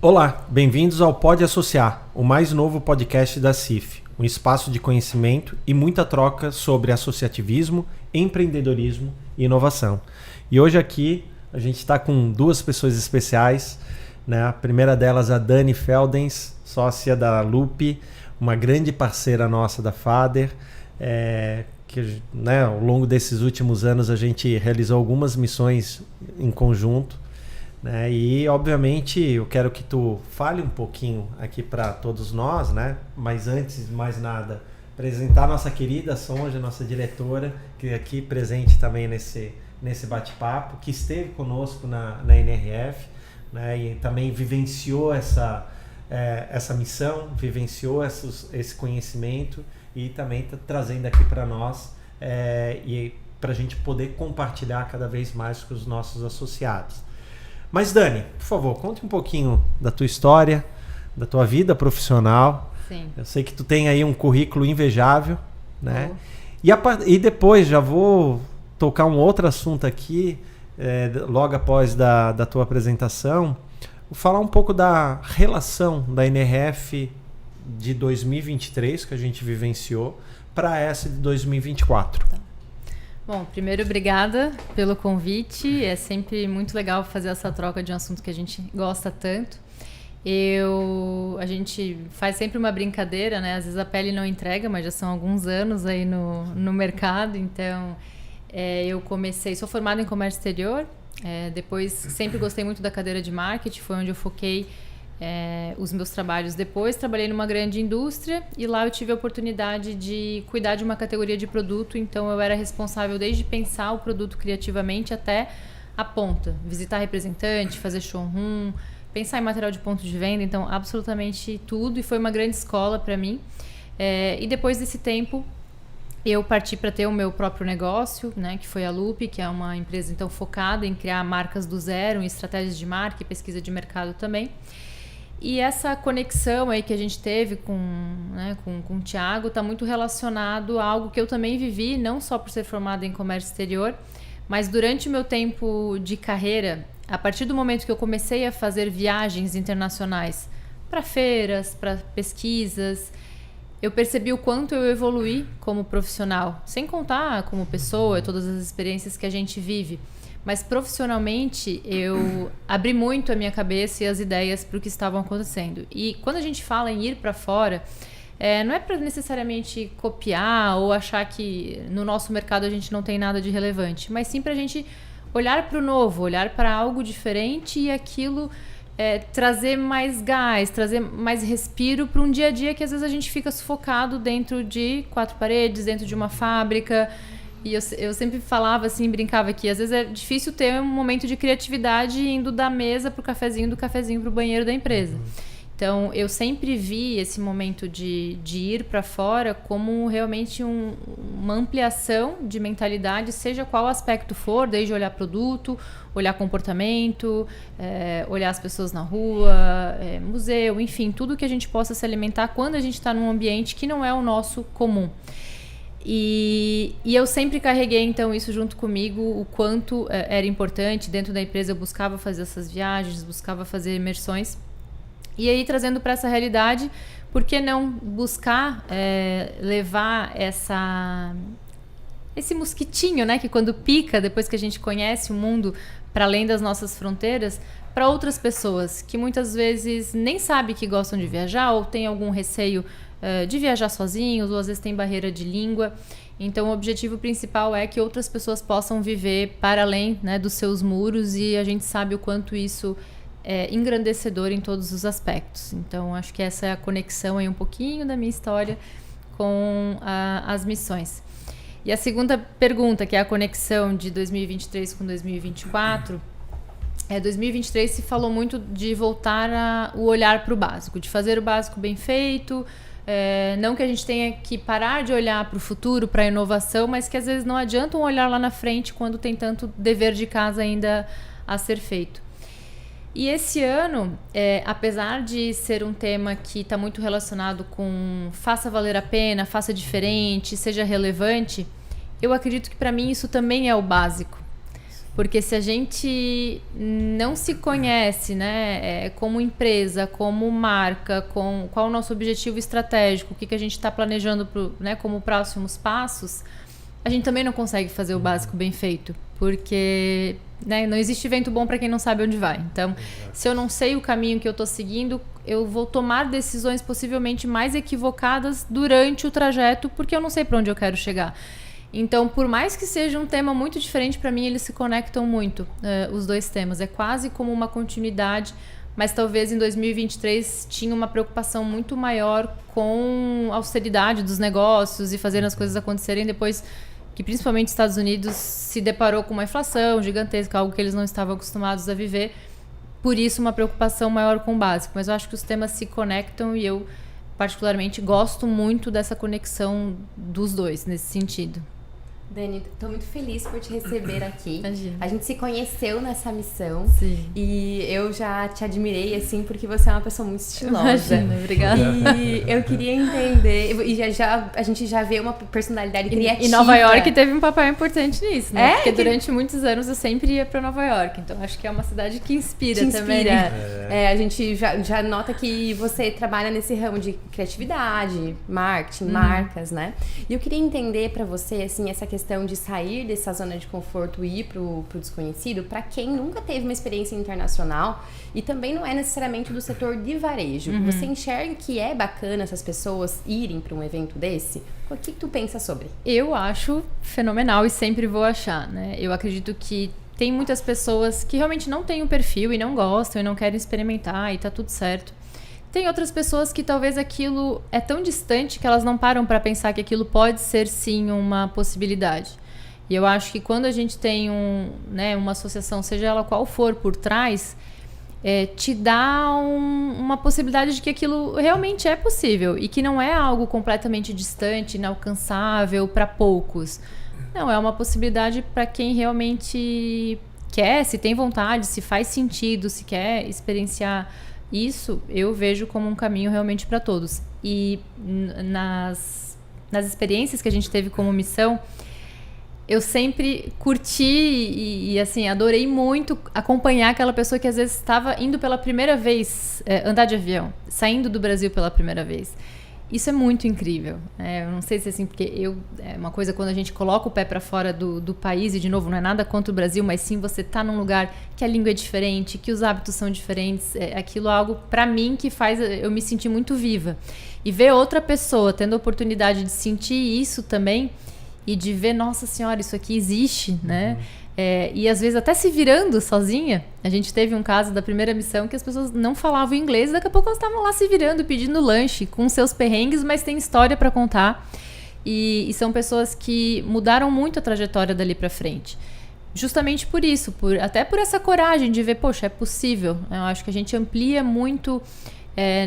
Olá, bem-vindos ao Pode Associar, o mais novo podcast da CIF, um espaço de conhecimento e muita troca sobre associativismo, empreendedorismo e inovação. E hoje aqui a gente está com duas pessoas especiais, né? A primeira delas, a Dani Feldens, sócia da Lupi, uma grande parceira nossa da Fader, que, né, ao longo desses últimos anos a gente realizou algumas missões em conjunto. E obviamente eu quero que tu fale um pouquinho aqui para todos nós, né? Mas antes de mais nada, apresentar a nossa querida Sonja, nossa diretora, que é aqui presente também nesse bate-papo, que esteve conosco na NRF, né? E também vivenciou essa missão, vivenciou esse conhecimento e também está trazendo aqui para nós e para a gente poder compartilhar cada vez mais com os nossos associados. Mas Dani, por favor, conte um pouquinho da tua história, da tua vida profissional. Sim. Eu sei que tu tem aí um currículo invejável, né? E depois já vou tocar um outro assunto aqui, logo após da tua apresentação, vou falar um pouco da relação da NRF de 2023, que a gente vivenciou, para essa de 2024. Tá. Bom, primeiro, obrigada pelo convite. É sempre muito legal fazer essa troca de um assunto que a gente gosta tanto. A gente faz sempre uma brincadeira, né? Às vezes a pele não entrega, mas já são alguns anos aí no mercado. Então, eu sou formada em comércio exterior. Depois, sempre gostei muito da cadeira de marketing, foi onde eu foquei os meus trabalhos. Depois trabalhei numa grande indústria e lá eu tive a oportunidade de cuidar de uma categoria de produto, então eu era responsável desde pensar o produto criativamente até a ponta, visitar representante, fazer showroom, pensar em material de ponto de venda, então absolutamente tudo, e foi uma grande escola para mim. E depois desse tempo eu parti para ter o meu próprio negócio, né, que foi a Lupi, que é uma empresa então focada em criar marcas do zero, em estratégias de marca e pesquisa de mercado também. E essa conexão aí que a gente teve com o Thiago está muito relacionado a algo que eu também vivi, não só por ser formada em comércio exterior, mas durante o meu tempo de carreira, a partir do momento que eu comecei a fazer viagens internacionais para feiras, para pesquisas, eu percebi o quanto eu evoluí como profissional, sem contar como pessoa, todas as experiências que a gente vive. Mas profissionalmente eu abri muito a minha cabeça e as ideias para o que estavam acontecendo. E quando a gente fala em ir para fora, não é para necessariamente copiar ou achar que no nosso mercado a gente não tem nada de relevante, mas sim para a gente olhar para o novo, olhar para algo diferente e aquilo trazer mais gás, trazer mais respiro para um dia a dia que às vezes a gente fica sufocado dentro de quatro paredes, dentro de uma fábrica. E eu sempre falava assim, brincava que às vezes é difícil ter um momento de criatividade indo da mesa pro cafezinho, do cafezinho pro banheiro da empresa. Então, eu sempre vi esse momento de ir para fora como realmente uma ampliação de mentalidade, seja qual aspecto for, desde olhar produto, olhar comportamento, olhar as pessoas na rua, museu, enfim, tudo que a gente possa se alimentar quando a gente está num ambiente que não é o nosso comum. E eu sempre carreguei então isso junto comigo, o quanto era importante. Dentro da empresa eu buscava fazer essas viagens, buscava fazer imersões. E aí, trazendo para essa realidade, por que não buscar levar esse mosquitinho, né, que quando pica, depois que a gente conhece o mundo para além das nossas fronteiras, para outras pessoas que muitas vezes nem sabem que gostam de viajar ou têm algum receio de viajar sozinhos, ou às vezes tem barreira de língua. Então o objetivo principal é que outras pessoas possam viver para além, né, dos seus muros, e a gente sabe o quanto isso é engrandecedor em todos os aspectos. Então acho que essa é a conexão aí um pouquinho da minha história com as missões. E a segunda pergunta, que é a conexão de 2023 com 2024, 2023 se falou muito de voltar o olhar para o básico, de fazer o básico bem feito. Não que a gente tenha que parar de olhar para o futuro, para a inovação, mas que às vezes não adianta um olhar lá na frente quando tem tanto dever de casa ainda a ser feito. E esse ano, apesar de ser um tema que está muito relacionado com faça valer a pena, faça diferente, seja relevante, eu acredito que para mim isso também é o básico. Porque se a gente não se conhece, né, como empresa, como marca, qual o nosso objetivo estratégico, o que a gente está planejando né, como próximos passos, a gente também não consegue fazer o básico bem feito. Porque, né, não existe vento bom para quem não sabe onde vai. Então, se eu não sei o caminho que eu estou seguindo, eu vou tomar decisões possivelmente mais equivocadas durante o trajeto, porque eu não sei para onde eu quero chegar. Então, por mais que seja um tema muito diferente, para mim eles se conectam muito, os dois temas. É quase como uma continuidade, mas talvez em 2023 tinha uma preocupação muito maior com a austeridade dos negócios e fazendo as coisas acontecerem depois que principalmente os Estados Unidos se deparou com uma inflação gigantesca, algo que eles não estavam acostumados a viver. Por isso, uma preocupação maior com o básico. Mas eu acho que os temas se conectam e eu, particularmente, gosto muito dessa conexão dos dois, nesse sentido. Dani, estou muito feliz por te receber aqui. Imagina. A gente se conheceu nessa missão. Sim. E eu já te admirei, assim, porque você é uma pessoa muito estilosa. Imagina, obrigada. E eu queria entender... E a gente já vê uma personalidade criativa. E Nova York teve um papel importante nisso, né? Porque que... durante muitos anos eu sempre ia para Nova York. Então, acho que é uma cidade que inspira também. A gente já nota que você trabalha nesse ramo de criatividade, marketing, marcas, né? E eu queria entender para você, assim, essa questão de sair dessa zona de conforto e ir pro desconhecido, para quem nunca teve uma experiência internacional e também não é necessariamente do setor de varejo. Você enxerga que é bacana essas pessoas irem para um evento desse? O que tu pensa sobre? Eu acho fenomenal e sempre vou achar, né? Eu acredito que tem muitas pessoas que realmente não têm um perfil e não gostam e não querem experimentar e tá tudo certo. Tem outras pessoas que talvez aquilo é tão distante que elas não param para pensar que aquilo pode ser sim uma possibilidade. E eu acho que quando a gente tem uma associação, seja ela qual for por trás, te dá uma possibilidade de que aquilo realmente é possível e que não é algo completamente distante, inalcançável para poucos. Não, é uma possibilidade para quem realmente quer, se tem vontade, se faz sentido, se quer experienciar. Isso eu vejo como um caminho realmente para todos. E nas experiências que a gente teve como missão, eu sempre curti e assim, adorei muito acompanhar aquela pessoa que às vezes estava indo pela primeira vez andar de avião, saindo do Brasil pela primeira vez. Isso é muito incrível. Eu não sei se é assim, porque é uma coisa quando a gente coloca o pé para fora do país, e de novo, não é nada contra o Brasil, mas sim você tá num lugar que a língua é diferente, que os hábitos são diferentes. Aquilo é algo, para mim, que faz eu me sentir muito viva. E ver outra pessoa tendo a oportunidade de sentir isso também e de ver, nossa senhora, isso aqui existe, né? E às vezes até se virando sozinha. A gente teve um caso da primeira missão que as pessoas não falavam inglês e daqui a pouco elas estavam lá se virando, pedindo lanche, com seus perrengues, mas tem história para contar. E são pessoas que mudaram muito a trajetória dali para frente. Justamente por isso, até por essa coragem de ver, poxa, é possível. Eu acho que a gente amplia muito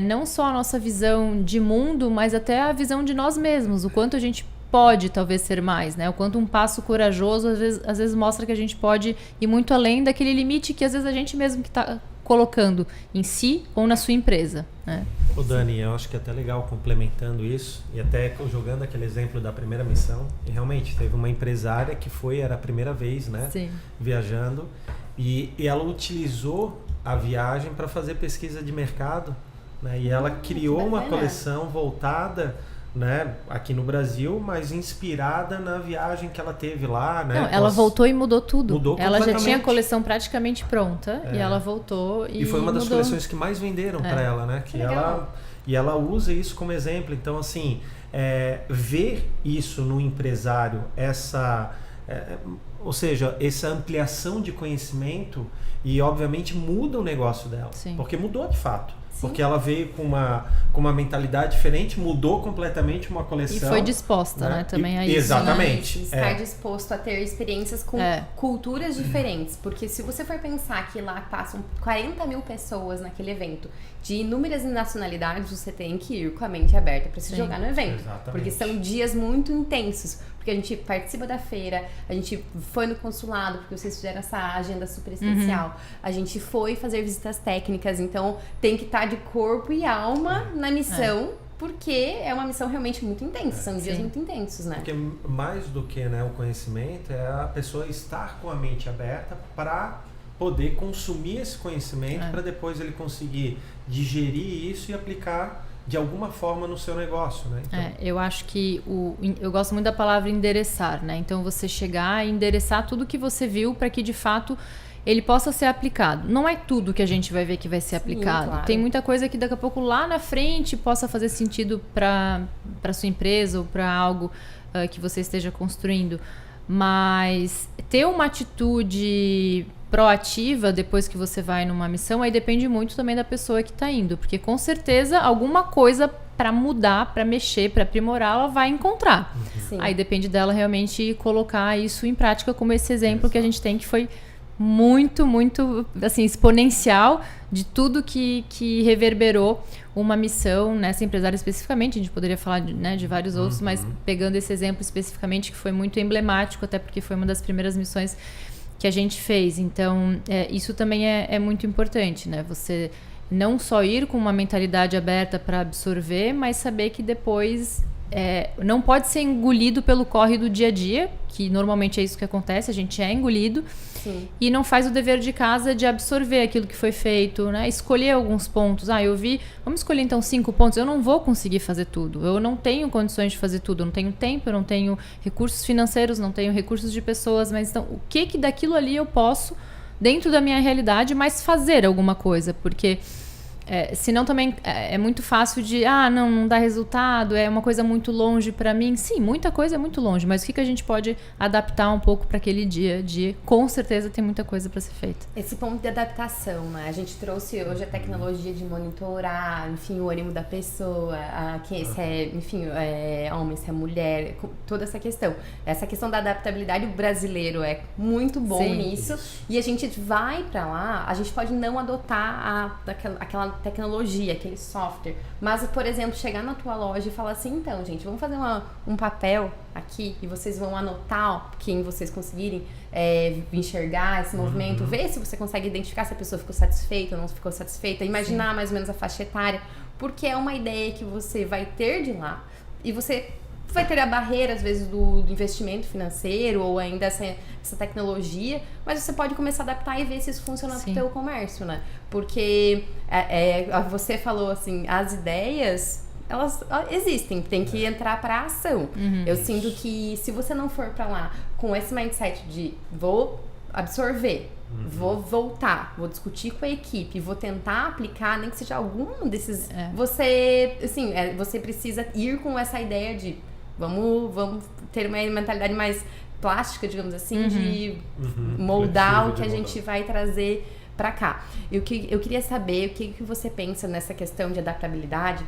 não só a nossa visão de mundo, mas até a visão de nós mesmos, o quanto a gente pode talvez ser mais, né? O quanto um passo corajoso às vezes mostra que a gente pode ir muito além daquele limite que às vezes a gente mesmo que está colocando em si ou na sua empresa, né? Ô Dani, eu acho que é até legal complementando isso e até jogando aquele exemplo da primeira missão, e realmente teve uma empresária que era a primeira vez, né? Sim. Viajando e ela utilizou a viagem para fazer pesquisa de mercado, né? E ela criou uma coleção voltada, né, aqui no Brasil, mas inspirada na viagem que ela teve lá, né? Não, ela voltou e mudou tudo. Mudou ela já tinha a coleção praticamente pronta e ela voltou e foi uma das mudou. coleções que mais venderam para ela, né? E ela usa isso como exemplo. Então, assim, ver isso no empresário, ou seja, essa ampliação de conhecimento e, obviamente, muda o negócio dela. Sim. Porque mudou de fato. Sim. Porque ela veio com uma mentalidade diferente, mudou completamente uma coleção. E foi disposta, né? Também a isso. Exatamente. Estar disposto a ter experiências com culturas diferentes. Porque se você for pensar que lá passam 40 mil pessoas naquele evento, de inúmeras nacionalidades, você tem que ir com a mente aberta para se jogar no evento. Exatamente. Porque são dias muito intensos. Porque a gente participa da feira, a gente foi no consulado, porque vocês fizeram essa agenda super especial. A gente foi fazer visitas técnicas, então tem que estar de corpo e alma na missão porque é uma missão realmente muito intensa, são dias muito intensos, né? Porque mais do que, né, o conhecimento, é a pessoa estar com a mente aberta para poder consumir esse conhecimento, para depois ele conseguir digerir isso e aplicar de alguma forma no seu negócio, né? Então... eu acho que eu gosto muito da palavra endereçar, né? Então você chegar e endereçar tudo que você viu para que de fato ele possa ser aplicado. Não é tudo que a gente vai ver que vai ser aplicado. Claro. Tem muita coisa que daqui a pouco lá na frente possa fazer sentido para sua empresa ou para algo que você esteja construindo. Mas ter uma atitude proativa depois que você vai numa missão, aí depende muito também da pessoa que está indo. Porque com certeza alguma coisa para mudar, para mexer, para aprimorar, ela vai encontrar. Sim. Aí depende dela realmente colocar isso em prática, como esse exemplo que a gente tem, que foi muito, muito assim, exponencial de tudo que reverberou uma missão nessa empresária especificamente. A gente poderia falar de vários outros, mas pegando esse exemplo especificamente, que foi muito emblemático, até porque foi uma das primeiras missões que a gente fez. Então, isso também é muito importante, né? Você não só ir com uma mentalidade aberta para absorver, mas saber que depois não pode ser engolido pelo corre do dia a dia, que normalmente é isso que acontece, a gente é engolido. Sim. E não faz o dever de casa de absorver aquilo que foi feito, né? Escolher alguns pontos. Vamos escolher então 5 pontos. Eu não vou conseguir fazer tudo. Eu não tenho condições de fazer tudo. Eu não tenho tempo, eu não tenho recursos financeiros, não tenho recursos de pessoas. Mas então, o que daquilo ali eu posso, dentro da minha realidade, mas fazer alguma coisa? Porque... senão também é muito fácil de não dá resultado, é uma coisa muito longe para mim. Sim, muita coisa é muito longe, mas o que a gente pode adaptar um pouco para aquele dia? Com certeza tem muita coisa para ser feita. Esse ponto de adaptação, né? A gente trouxe hoje a tecnologia de monitorar, enfim, o ânimo da pessoa, se é homem, se é mulher, toda essa questão. Essa questão da adaptabilidade, o brasileiro é muito bom nisso. E a gente vai para lá, a gente pode não adotar aquela tecnologia, aquele software, mas, por exemplo, chegar na tua loja e falar assim, então, gente, vamos fazer um papel aqui e vocês vão anotar quem vocês conseguirem enxergar esse movimento, ver se você consegue identificar se a pessoa ficou satisfeita ou não ficou satisfeita, imaginar mais ou menos a faixa etária, porque é uma ideia que você vai ter de lá e você vai ter a barreira, às vezes, do investimento financeiro ou ainda essa tecnologia, mas você pode começar a adaptar e ver se isso funciona para o teu comércio, né? Porque você falou assim, as ideias, elas existem, tem que entrar para a ação. Eu sinto que se você não for para lá com esse mindset de vou absorver, vou voltar, vou discutir com a equipe, vou tentar aplicar, nem que seja algum desses... Você precisa ir com essa ideia de vamos ter uma mentalidade mais plástica, digamos assim, de moldar o que a gente vai trazer para cá. Eu queria saber o que você pensa nessa questão de adaptabilidade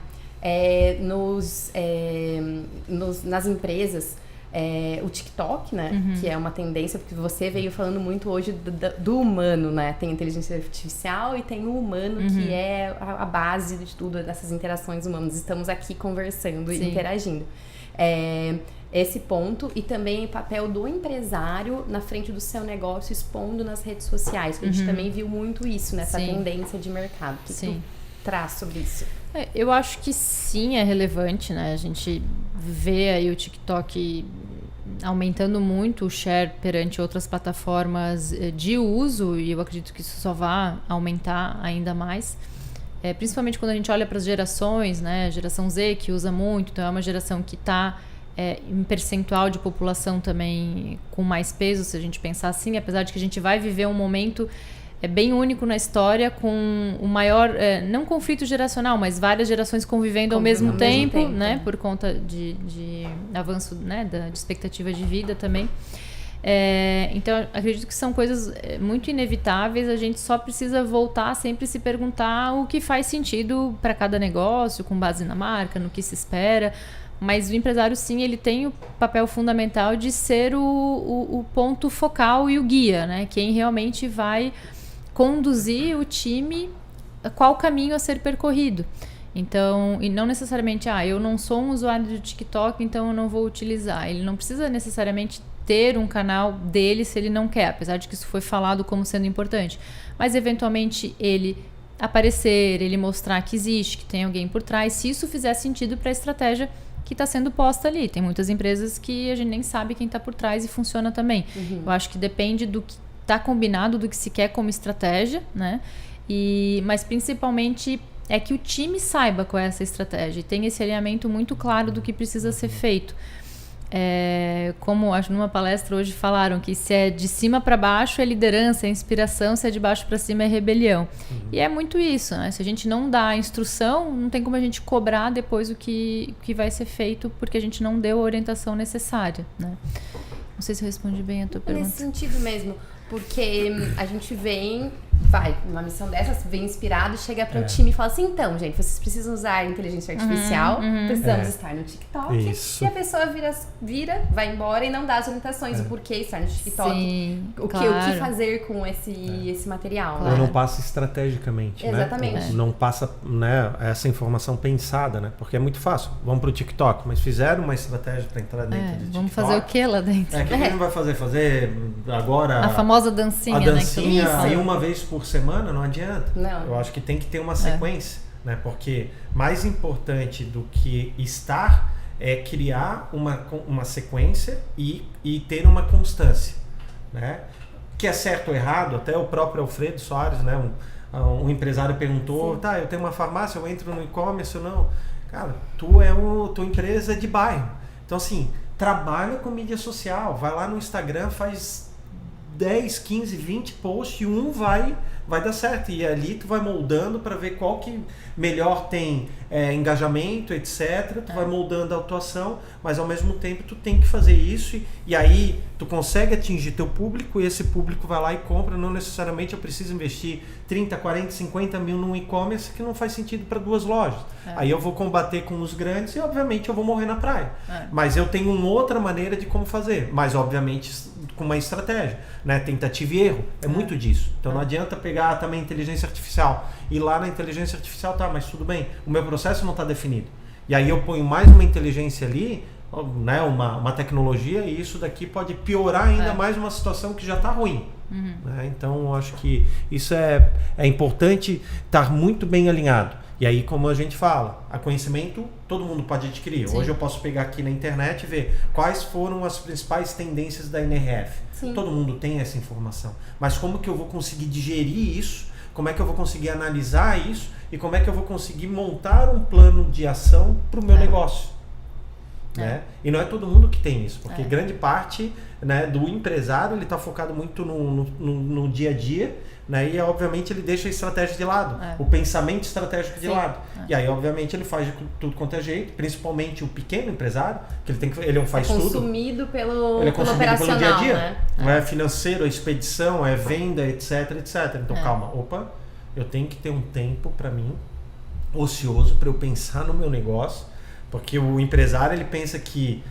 nas empresas. O TikTok, né, que é uma tendência, porque você veio falando muito hoje do humano, né, tem a inteligência artificial e tem o humano, que é a base de tudo, dessas interações humanas. Estamos aqui conversando e interagindo. Esse ponto, e também o papel do empresário na frente do seu negócio, expondo nas redes sociais, que a gente também viu muito isso nessa tendência de mercado. O que tu traz sobre isso? Eu acho que sim, é relevante, né? A gente vê aí o TikTok aumentando muito o share perante outras plataformas de uso, e eu acredito que isso só vai aumentar ainda mais. Principalmente quando a gente olha para as gerações, né? Geração Z, que usa muito, então é uma geração que está em percentual de população também com mais peso, se a gente pensar assim, apesar de que a gente vai viver um momento bem único na história, com o maior, não conflito geracional, mas várias gerações convivendo ao mesmo tempo, né? Por conta de avanço, né? De expectativa de vida também. Então, acredito que são coisas muito inevitáveis. A gente só precisa voltar sempre se perguntar o que faz sentido para cada negócio, com base na marca, no que se espera. Mas o empresário, sim, ele tem o papel fundamental de ser o ponto focal e o guia, né? Quem realmente vai conduzir o time, qual caminho a ser percorrido. Então, e não necessariamente, eu não sou um usuário do TikTok, então eu não vou utilizar. Ele não precisa necessariamente ter um canal dele se ele não quer, apesar de que isso foi falado como sendo importante. Mas, eventualmente, ele aparecer, ele mostrar que existe, que tem alguém por trás, se isso fizer sentido para a estratégia que está sendo posta ali. Tem muitas empresas que a gente nem sabe quem está por trás e funciona também. Eu acho que depende do que está combinado, do que se quer como estratégia, né? Mas principalmente é que o time saiba qual é essa estratégia e tem esse alinhamento muito claro do que precisa ser feito. Como acho numa palestra hoje falaram que se é de cima para baixo é liderança, é inspiração, se é de baixo para cima é rebelião. E é muito isso, né? Se a gente não dá a instrução, não tem como a gente cobrar depois o que vai ser feito, porque a gente não deu a orientação necessária, né? Não sei se eu respondi bem a tua pergunta. Nesse sentido mesmo, porque a gente numa missão dessas, vem inspirado, chega para o time e fala assim, então, gente, vocês precisam usar inteligência artificial, precisamos estar no TikTok. Isso. E a pessoa vira, vai embora e não dá as orientações, o porquê estar no TikTok, Sim, o que fazer com esse material. Ou não passa estrategicamente, Exatamente. né? Não passa, né, essa informação pensada, né? Porque é muito fácil. Vamos pro TikTok, mas fizeram uma estratégia para entrar dentro de TikTok. Vamos fazer o que lá dentro? O que a gente vai fazer? Fazer agora... A famosa dancinha, a dancinha, né? aí uma vez por semana não adianta. Não. Eu acho que tem que ter uma sequência, né? Porque mais importante do que estar é criar uma sequência e ter uma constância, né? Que é certo ou errado, até o próprio Alfredo Soares, né? Um empresário perguntou, Sim. tá, eu tenho uma farmácia, eu entro no e-commerce ou não? Cara, tua empresa é de bairro. Então assim, trabalha com mídia social, vai lá no Instagram, faz 10, 15, 20 posts e um vai dar certo. E ali tu vai moldando para ver qual que melhor tem engajamento, etc. Tu vai moldando a atuação, mas ao mesmo tempo tu tem que fazer isso e aí tu consegue atingir teu público e esse público vai lá e compra. Não necessariamente eu preciso investir 30, 40, 50 mil num e-commerce que não faz sentido para 2 lojas. Aí eu vou combater com os grandes e obviamente eu vou morrer na praia. Mas eu tenho uma outra maneira de como fazer, mas obviamente com uma estratégia, né? Tentativa e erro, é muito disso. Então não adianta pegar também inteligência artificial e lá na inteligência artificial, tá, mas tudo bem, o meu processo não está definido. E aí eu ponho mais uma inteligência ali, né, uma tecnologia, e isso daqui pode piorar ainda mais uma situação que já está ruim. Né? Então eu acho que isso é importante estar muito bem alinhado. E aí, como a gente fala, a conhecimento todo mundo pode adquirir. Sim. Hoje eu posso pegar aqui na internet e ver quais foram as principais tendências da NRF. Sim. Todo mundo tem essa informação. Mas como que eu vou conseguir digerir isso? Como é que eu vou conseguir analisar isso? E como é que eu vou conseguir montar um plano de ação para o meu negócio? Né? E não é todo mundo que tem isso, porque grande parte, né, do empresário ele está focado muito no dia a dia, né, e obviamente ele deixa a estratégia de lado, o pensamento estratégico de lado. E aí obviamente ele faz de tudo quanto é jeito, principalmente o pequeno empresário, que ele faz tudo. Consumido pelo Ele é consumido operacional, pelo dia a dia. né? Não é financeiro, é expedição, é venda, etc, etc. Então calma, eu tenho que ter um tempo para mim, ocioso, para eu pensar no meu negócio. Porque o empresário ele pensa que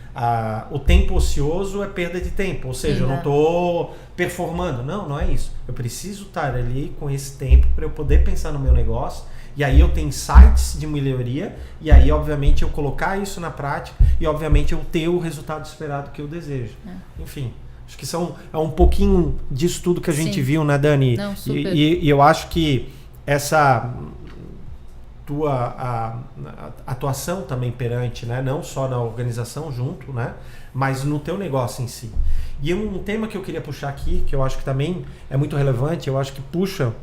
o tempo ocioso é perda de tempo, ou seja, eu não estou performando. Não é isso. Eu preciso estar ali com esse tempo para eu poder pensar no meu negócio, e aí eu tenho insights de melhoria, e aí obviamente eu colocar isso na prática e obviamente eu ter o resultado esperado que eu desejo. Enfim, acho que é um pouquinho disso tudo que a gente viu, né, Dani? Não, super. E eu acho que essa... tua atuação também perante, né? Não só na organização junto, né? Mas no teu negócio em si. E um tema que eu queria puxar aqui, que eu acho que também é muito relevante, eu acho que puxa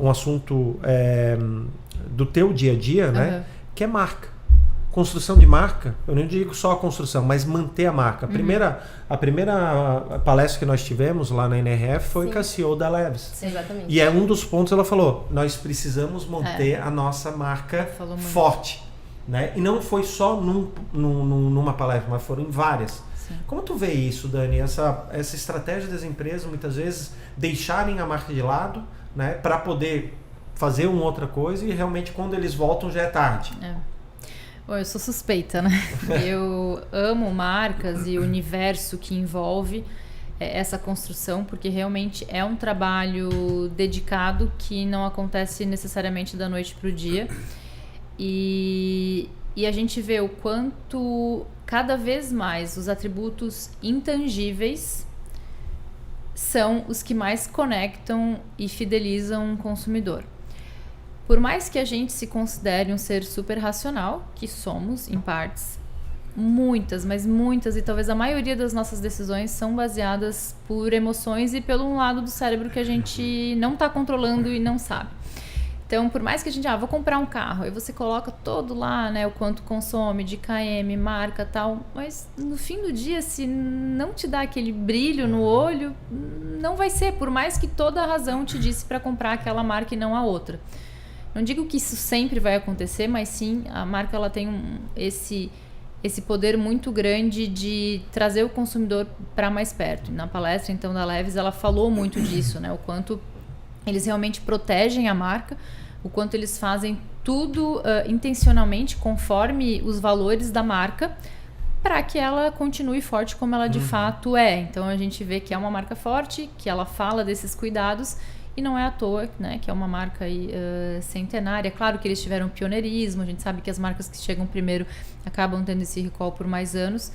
um assunto do teu dia a dia, né? Que é marca. Construção de marca, eu não digo só a construção, mas manter a marca. A primeira palestra que nós tivemos lá na NRF foi com a CEO da Leves. Exatamente. E um dos pontos ela falou, nós precisamos manter a nossa marca forte. Né? E não foi só numa palestra, mas foram em várias. Sim. Como tu vê isso, Dani? Essa estratégia das empresas, muitas vezes, deixarem a marca de lado, né, para poder fazer uma outra coisa e realmente quando eles voltam já é tarde. Bom, eu sou suspeita, né? Eu amo marcas e o universo que envolve essa construção, porque realmente é um trabalho dedicado que não acontece necessariamente da noite para o dia. E a gente vê o quanto, cada vez mais, os atributos intangíveis são os que mais conectam e fidelizam o consumidor. por mais que a gente se considere um ser super racional, que somos em partes, muitas, mas muitas, e talvez a maioria das nossas decisões são baseadas por emoções e pelo um lado do cérebro que a gente não está controlando e não sabe. Então, por mais que a gente, vou comprar um carro, aí você coloca todo lá, né, o quanto consome, de km, marca, tal, mas no fim do dia, se não te dá aquele brilho no olho, não vai ser, por mais que toda a razão te disse para comprar aquela marca e não a outra. Não digo que isso sempre vai acontecer, mas sim, a marca ela tem esse poder muito grande de trazer o consumidor para mais perto. Na palestra, então, da Leves, ela falou muito disso, né? O quanto eles realmente protegem a marca, o quanto eles fazem tudo intencionalmente conforme os valores da marca para que ela continue forte como ela de fato é. Então, a gente vê que é uma marca forte, que ela fala desses cuidados. E não é à toa, né, que é uma marca aí, centenária. Claro que eles tiveram pioneirismo, a gente sabe que as marcas que chegam primeiro acabam tendo esse recall por mais anos.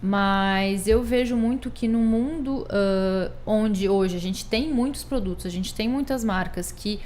Mas eu vejo muito que no mundo onde hoje a gente tem muitos produtos, a gente tem muitas marcas, que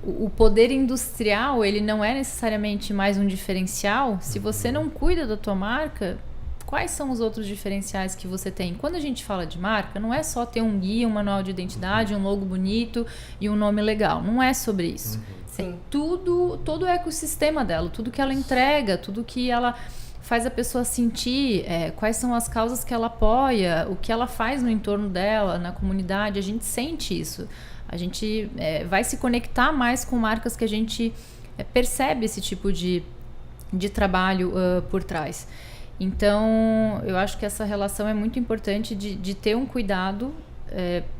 o poder industrial ele não é necessariamente mais um diferencial. Se você não cuida da tua marca, quais são os outros diferenciais que você tem? Quando a gente fala de marca, não é só ter um guia, um manual de identidade, um logo bonito e um nome legal. Não é sobre isso. Sim. Todo o ecossistema dela, tudo que ela entrega, tudo que ela faz a pessoa sentir, quais são as causas que ela apoia, o que ela faz no entorno dela, na comunidade. A gente sente isso. A gente vai se conectar mais com marcas que a gente percebe esse tipo de trabalho por trás. Então, eu acho que essa relação é muito importante de ter um cuidado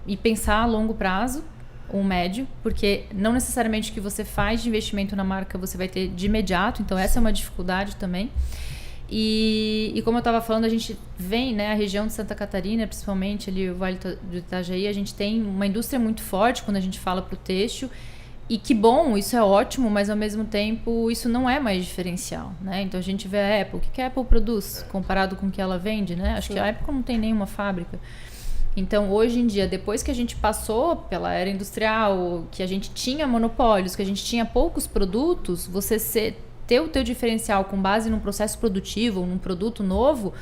e pensar a longo prazo, ou médio, porque não necessariamente o que você faz de investimento na marca você vai ter de imediato, então essa é uma dificuldade também. E como eu estava falando, a gente vem, né, a região de Santa Catarina, principalmente ali o Vale do Itajaí, a gente tem uma indústria muito forte quando a gente fala para o têxtil. E que bom, isso é ótimo, mas ao mesmo tempo isso não é mais diferencial, né? Então a gente vê a Apple, o que a Apple produz comparado com o que ela vende, né? Acho que a Apple não tem nenhuma fábrica. Então hoje em dia, depois que a gente passou pela era industrial, que a gente tinha monopólios, que a gente tinha poucos produtos, você ter o teu diferencial com base num processo produtivo, num produto novo,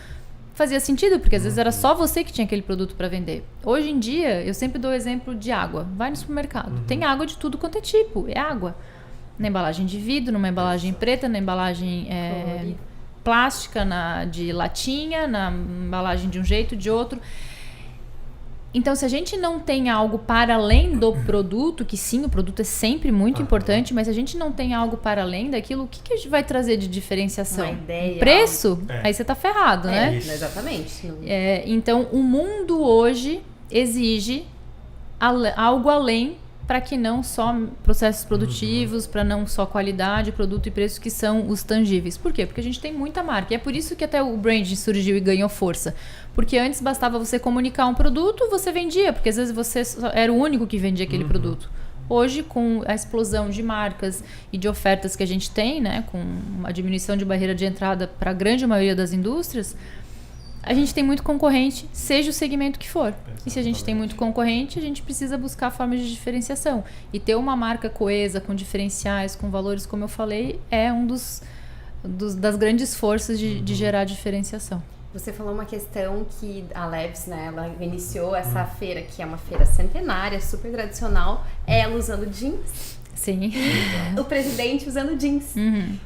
fazia sentido, porque às vezes era só você que tinha aquele produto para vender. Hoje em dia, eu sempre dou o exemplo de água. Vai no supermercado, tem água de tudo quanto é tipo, é água. Na embalagem de vidro, numa embalagem preta, na embalagem plástica, de latinha, na embalagem de um jeito, de outro. Então, se a gente não tem algo para além do produto, que sim, o produto é sempre muito importante, mas se a gente não tem algo para além daquilo, o que a gente vai trazer de diferenciação? Uma ideia. Preço? Aí você tá ferrado, né? Exatamente. Então, o mundo hoje exige algo além para que não só processos produtivos, para não só qualidade, produto e preço, que são os tangíveis. Por quê? Porque a gente tem muita marca. E é por isso que até o branding surgiu e ganhou força. Porque antes bastava você comunicar um produto, você vendia, porque às vezes você era o único que vendia aquele produto. Hoje, com a explosão de marcas e de ofertas que a gente tem, né, com a diminuição de barreira de entrada para a grande maioria das indústrias, a gente tem muito concorrente, seja o segmento que for. E se a gente tem muito concorrente, a gente precisa buscar formas de diferenciação. E ter uma marca coesa, com diferenciais, com valores, como eu falei, é um das grandes forças de gerar diferenciação. Você falou uma questão que a Leves, né, ela iniciou essa feira, que é uma feira centenária, super tradicional, ela usando jeans. Sim. O presidente usando jeans.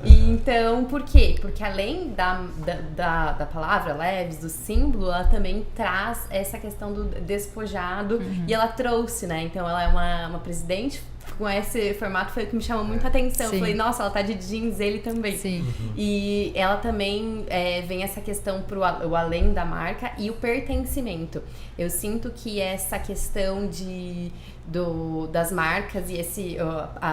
E então, por quê? Porque além da palavra Leves, do símbolo, ela também traz essa questão do despojado. E ela trouxe, né? Então, ela é uma presidente com esse formato, foi o que me chamou muito a atenção. Eu falei, nossa, ela tá de jeans, ele também. Sim. E ela também vem essa questão pro o além da marca e o pertencimento. Eu sinto que essa questão das marcas e esse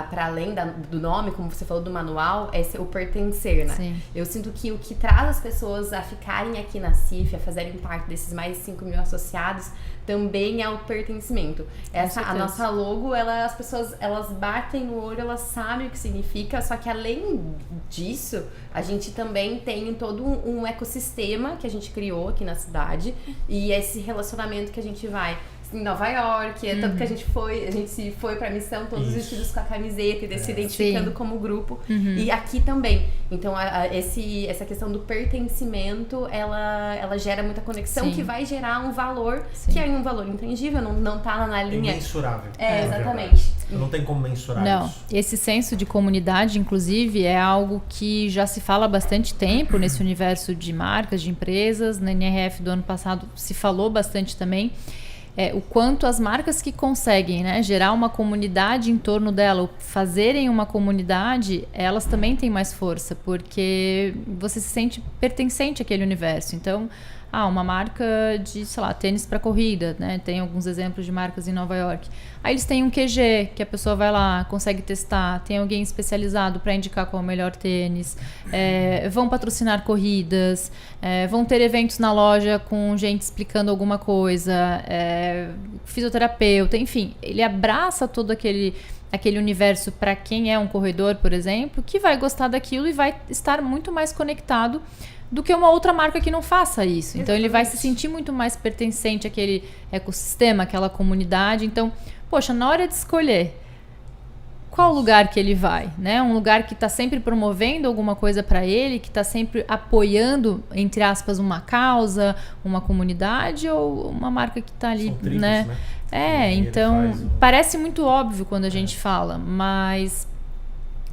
para além do nome, como você falou do manual, o pertencer, né? Sim. Eu sinto que o que traz as pessoas a ficarem aqui na CIF, a fazerem parte desses mais de 5 mil associados, também é o pertencimento. A nossa logo, as pessoas elas batem no olho, elas sabem o que significa, só que além disso, a gente também tem todo um ecossistema que a gente criou aqui na cidade e esse relacionamento que a gente vai em Nova York, tanto que a gente se foi pra missão todos vestidos com a camiseta e se identificando como grupo. E aqui também. Então, essa questão do pertencimento, ela gera muita conexão, que vai gerar um valor, que é um valor intangível, não tá na linha... É mensurável. Exatamente. Não tem como mensurar isso. Esse senso de comunidade, inclusive, é algo que já se fala há bastante tempo nesse universo de marcas, de empresas. Na NRF do ano passado se falou bastante também. O quanto as marcas que conseguem, né, gerar uma comunidade em torno dela, ou fazerem uma comunidade, elas também têm mais força, porque você se sente pertencente àquele universo. Então, uma marca de, sei lá, tênis para corrida, né? Tem alguns exemplos de marcas em Nova York. Aí eles têm um QG, que a pessoa vai lá, consegue testar, tem alguém especializado para indicar qual é o melhor tênis, vão patrocinar corridas, vão ter eventos na loja com gente explicando alguma coisa, fisioterapeuta, enfim, ele abraça todo aquele universo para quem é um corredor, por exemplo, que vai gostar daquilo e vai estar muito mais conectado do que uma outra marca que não faça isso. Então, ele vai se sentir muito mais pertencente àquele ecossistema, àquela comunidade. Então, poxa, na hora de escolher qual lugar que ele vai, né? Um lugar que está sempre promovendo alguma coisa para ele, que está sempre apoiando, entre aspas, uma causa, uma comunidade, ou uma marca que está ali, tribos, né? Então, parece muito óbvio quando a gente fala, mas...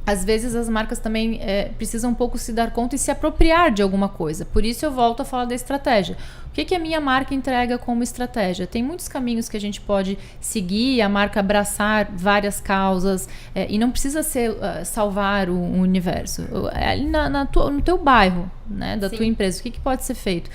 Às vezes as marcas também precisam um pouco se dar conta e se apropriar de alguma coisa. Por isso eu volto a falar da estratégia. O que a minha marca entrega como estratégia? Tem muitos caminhos que a gente pode seguir, a marca abraçar várias causas, e não precisa ser salvar o universo. Ali no teu bairro, né, da tua empresa, o que pode ser feito?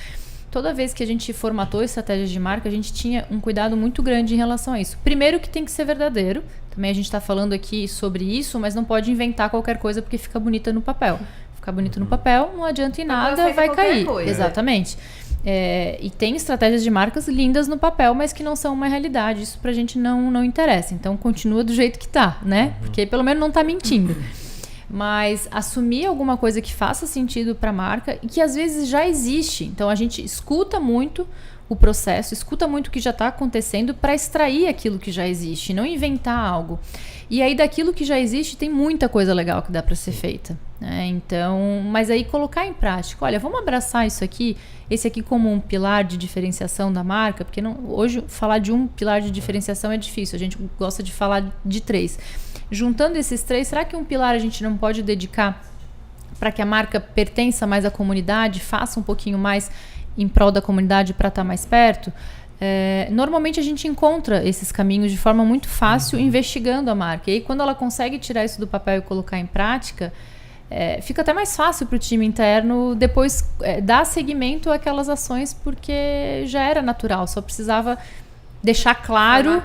Toda vez que a gente formatou estratégias de marca, a gente tinha um cuidado muito grande em relação a isso. Primeiro, que tem que ser verdadeiro. Também a gente está falando aqui sobre isso, mas não pode inventar qualquer coisa porque fica bonita no papel. Ficar bonito no papel não adianta em nada, vai cair. Coisa. Exatamente. E tem estratégias de marcas lindas no papel, mas que não são uma realidade. Isso pra gente não interessa. Então, continua do jeito que tá, né? Porque pelo menos não tá mentindo. Mas assumir alguma coisa que faça sentido para a marca e que às vezes já existe. Então a gente escuta muito o processo, escuta muito o que já está acontecendo para extrair aquilo que já existe, não inventar algo. E aí daquilo que já existe tem muita coisa legal que dá para ser feita, né? Então, mas aí colocar em prática, olha, vamos abraçar isso aqui, esse aqui como um pilar de diferenciação da marca, porque hoje falar de um pilar de diferenciação é difícil, a gente gosta de falar de 3. Juntando esses 3, será que um pilar a gente não pode dedicar para que a marca pertença mais à comunidade, faça um pouquinho mais em prol da comunidade para estar mais perto? Normalmente a gente encontra esses caminhos de forma muito fácil investigando a marca. E aí, quando ela consegue tirar isso do papel e colocar em prática, fica até mais fácil para o time interno depois dar seguimento àquelas ações, porque já era natural, só precisava deixar claro,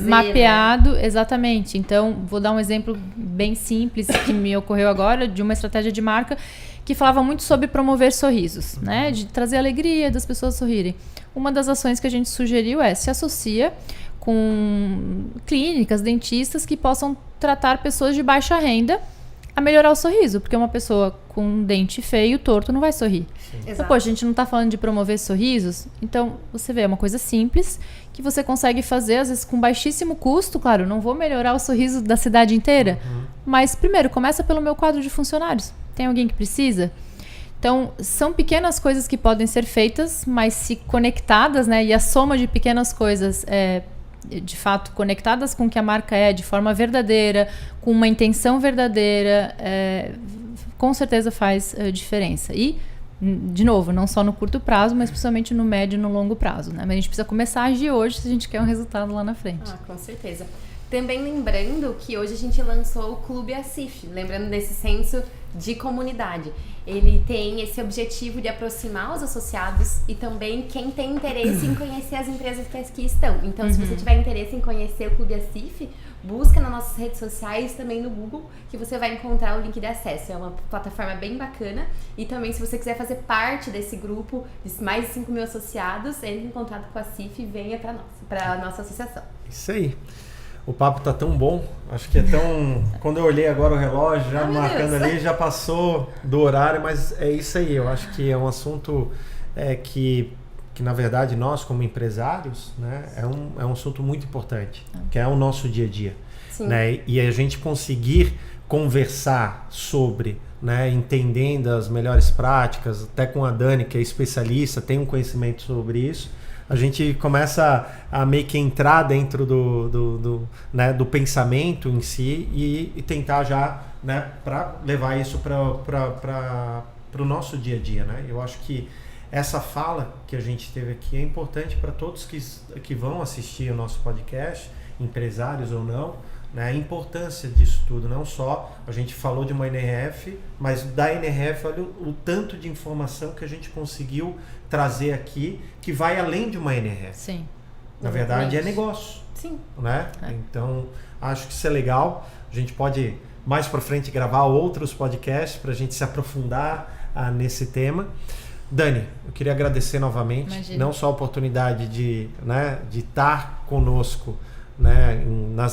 mapeado, né? Exatamente. Então, vou dar um exemplo bem simples que me ocorreu agora, de uma estratégia de marca que falava muito sobre promover sorrisos, né? De trazer alegria, das pessoas sorrirem. Uma das ações que a gente sugeriu se associa com clínicas, dentistas que possam tratar pessoas de baixa renda a melhorar o sorriso, porque uma pessoa com um dente feio, torto, não vai sorrir. Então, poxa, a gente não está falando de promover sorrisos? Então, você vê, é uma coisa simples que você consegue fazer, às vezes com baixíssimo custo. Claro, não vou melhorar o sorriso da cidade inteira, mas primeiro, começa pelo meu quadro de funcionários. Tem alguém que precisa? Então, são pequenas coisas que podem ser feitas, mas se conectadas, né, e a soma de pequenas coisas de fato conectadas com o que a marca de forma verdadeira, com uma intenção verdadeira, com certeza faz diferença. E, de novo, não só no curto prazo, mas principalmente no médio e no longo prazo, né? Mas a gente precisa começar a agir hoje se a gente quer um resultado lá na frente. Com certeza. Também lembrando que hoje a gente lançou o Clube Acif, lembrando desse senso de comunidade. Ele tem esse objetivo de aproximar os associados e também quem tem interesse em conhecer as empresas que aqui estão. Então, se você tiver interesse em conhecer o Clube Acif, busca nas nossas redes sociais, também no Google, que você vai encontrar o link de acesso. É uma plataforma bem bacana. E também, se você quiser fazer parte desse grupo de mais de 5 mil associados, entre em contato com a Acif e venha para a nossa associação. Isso aí. O papo tá tão bom, acho que é tão... Quando eu olhei agora o relógio, já marcando ali, já passou do horário, mas é isso aí. Eu acho que é um assunto que que na verdade nós como empresários, né, é um assunto muito importante, que é o nosso dia a dia. Né? E a gente conseguir conversar sobre, né, entendendo as melhores práticas, até com a Dani, que é especialista, tem um conhecimento sobre isso, a gente começa a meio que entrar dentro né, do pensamento em si e tentar já, né, para levar isso para o nosso dia a dia. Né? Eu acho que essa fala que a gente teve aqui é importante para todos que vão assistir o nosso podcast, empresários ou não, né, a importância disso tudo. Não só a gente falou de uma NRF, mas da NRF, olha o tanto de informação que a gente conseguiu trazer aqui, que vai além de uma NRF. Sim. Na verdade, é negócio. Sim. Né? Então, acho que isso é legal. A gente pode, mais para frente, gravar outros podcasts para a gente se aprofundar nesse tema. Dani, eu queria agradecer novamente. Imagina. Não só a oportunidade de estar conosco, né,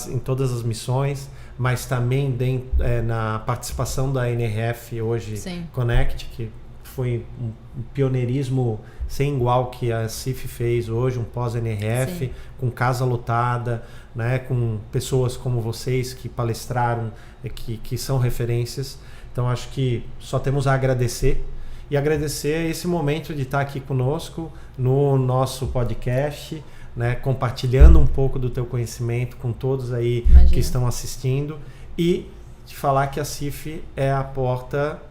em todas as missões, mas também na participação da NRF hoje. Sim. Connect, que foi um pioneirismo sem igual que a CIF fez hoje, um pós-NRF, com casa lotada, né, com pessoas como vocês que palestraram, que são referências. Então acho que só temos a agradecer. E agradecer esse momento de estar aqui conosco no nosso podcast, né, compartilhando um pouco do teu conhecimento com todos aí que estão assistindo, e te falar que a CIF é a porta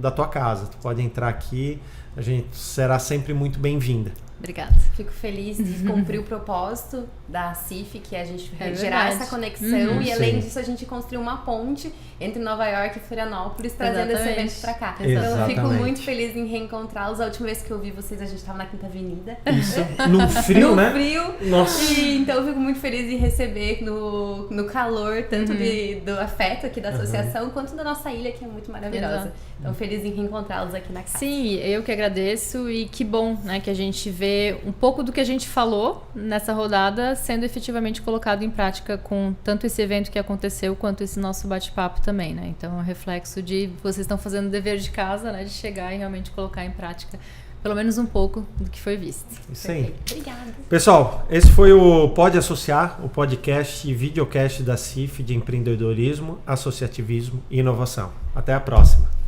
da tua casa. Tu pode entrar aqui, a gente será sempre muito bem-vinda. Obrigada. Fico feliz de cumprir o propósito da CIF, que é a gente gerar essa conexão e além disso a gente construir uma ponte entre Nova York e Florianópolis, trazendo esse evento pra cá. Então eu fico muito feliz em reencontrá-los. A última vez que eu vi vocês, a gente estava na Quinta Avenida. Isso, no frio, né? No frio. Nossa. E, então eu fico muito feliz em receber no calor, tanto do afeto aqui da associação, quanto da nossa ilha, que é muito maravilhosa. Exato. Então feliz em reencontrá-los aqui na casa. Sim, eu que agradeço e que bom, né, que a gente vê um pouco do que a gente falou nessa rodada sendo efetivamente colocado em prática com tanto esse evento que aconteceu quanto esse nosso bate-papo também, né? Então é um reflexo de vocês estão fazendo o dever de casa, né, de chegar e realmente colocar em prática pelo menos um pouco do que foi visto. Isso aí. Obrigada. Pessoal, esse foi o Pode Associar, o podcast e videocast da CIF de empreendedorismo, associativismo e inovação. Até a próxima.